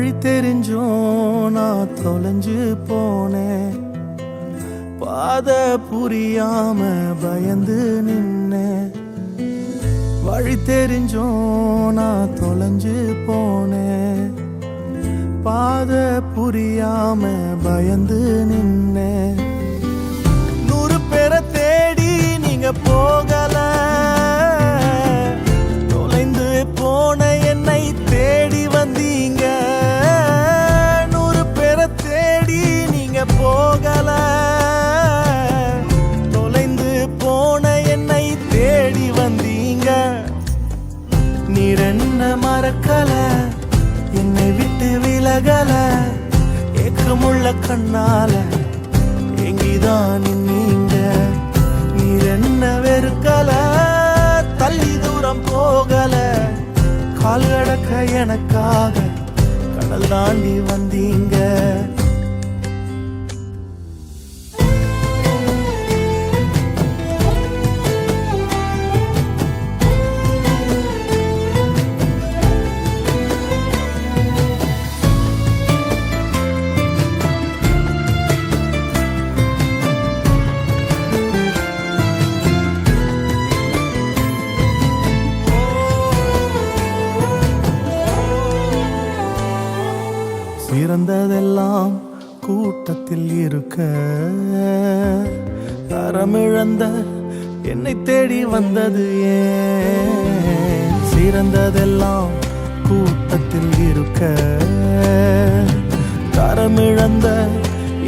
வழி தெரிஞ்சோம் நான் தொலைஞ்சு போனேன், பாத புரியாம பயந்து நின்னேன். வழி தெரிஞ்சோம் நான் தொலைஞ்சு போனேன், பாத புரியாம பயந்து நின்னேன். 100 பேரை தேடி நீங்க போகல, தொலைந்து போன என்னை தேடி வந்தீங்க. 100 பேரை தேடி நீங்க போகல, தொலைந்து போன என்னை தேடி வந்தீங்க. நீர் என்ன மறக்கல, என்னை விட்டு விலகல, ஏக்கமுள்ள கண்ணால எங்கிதான் நீங்க. நீர் என்ன வெறுக்கல, தள்ளி தூரம் போகல, கால் கடக்க எனக்காக கடல் தாண்டி வந்தீங்க. சிறந்ததெல்லாம் கூட்டத்தில் இருக்க, தரமிழந்த என்னை தேடி வந்தது ஏன்? சிறந்ததெல்லாம் கூட்டத்தில் இருக்க, தரமிழந்த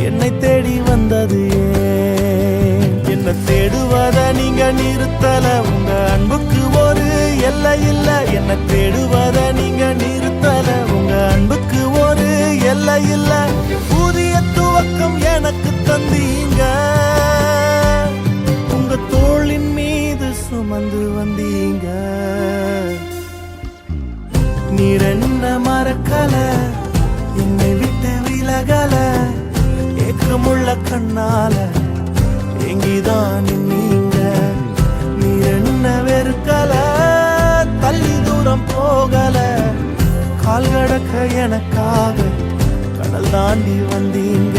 என்னை தேடி வந்தது ஏன்? என்ன தேடுவத நீங்க நிறுத்தல, உங்க அன்புக்கு ஒரு எல்லை இல்ல. என்ன தேடுவத நீங்க நிறுத்தல, உங்க அன்புக்கு ஒரு எல்லை இல்ல. புதிய துவக்கம் எனக்கு தந்தீங்க, உங்க தோளின் மீது சுமந்து வந்தீங்க. நீர் என்ன மறக்கல, என்னை விட்டு விலகல, ஏக்கமுள்ள கண்ணால எங்கிதான் நீங்க. நீர் என்ன வெறுக்கல, தள்ளி தூரம் போகல, கால் கடக்க எனக்காக கடல் தாண்டி வந்தீங்க.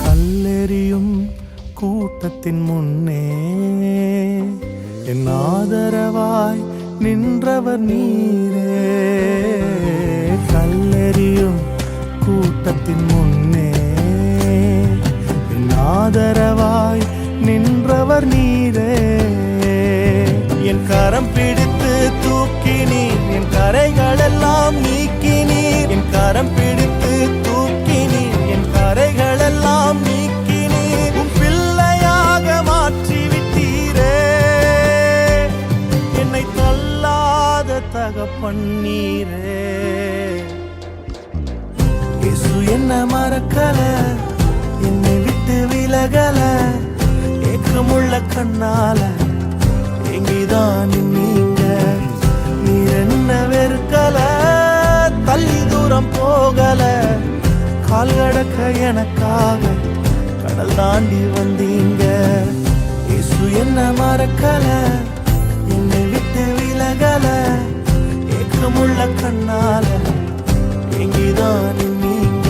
கல்லெறியும் கூட்டத்தின் முன்னே என் ஆதரவாய் நின்றவர் நீரே. கல்லெறியும் கூட்டத்தின் முன்னே என் ஆதரவாய் நின்றவர் நீரே. என் கரம் பிடித்து தூக்கினீர், என் கரைகள் எல்லாம் நீக்கினீர். என் கரம் பிடித்து தூக்கினீர், என் கரைகள் எல்லாம் நீக்கினீர். உன் பிள்ளையாக மாற்றி விட்டீரே, என்னை தள்ளாத தகப்பன் நீரே. இயேசு என்ன மறக்கல, என்னை விட்டு விலகல, ஏக்கமுள்ள கண்ணால எங்கிதான் நீங்க. நீர் என்ன வெறுக்கல, தள்ளி தூரம் போகல, கால் கடக்க எனக்காக கடல் தாண்டி வந்தீங்க. இயேசு என்ன மறக்கல, என்னை விட்டு விலகல, ஏக்கமுள்ள கண்ணால எங்கிதான் நீங்க.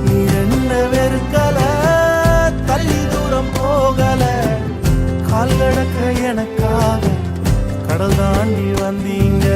நீர் என்ன வெறுக்கல, தள்ளி தூரம் போகல, கால் கடக்க எனக்காக கடல் தாண்டி வந்தீங்க.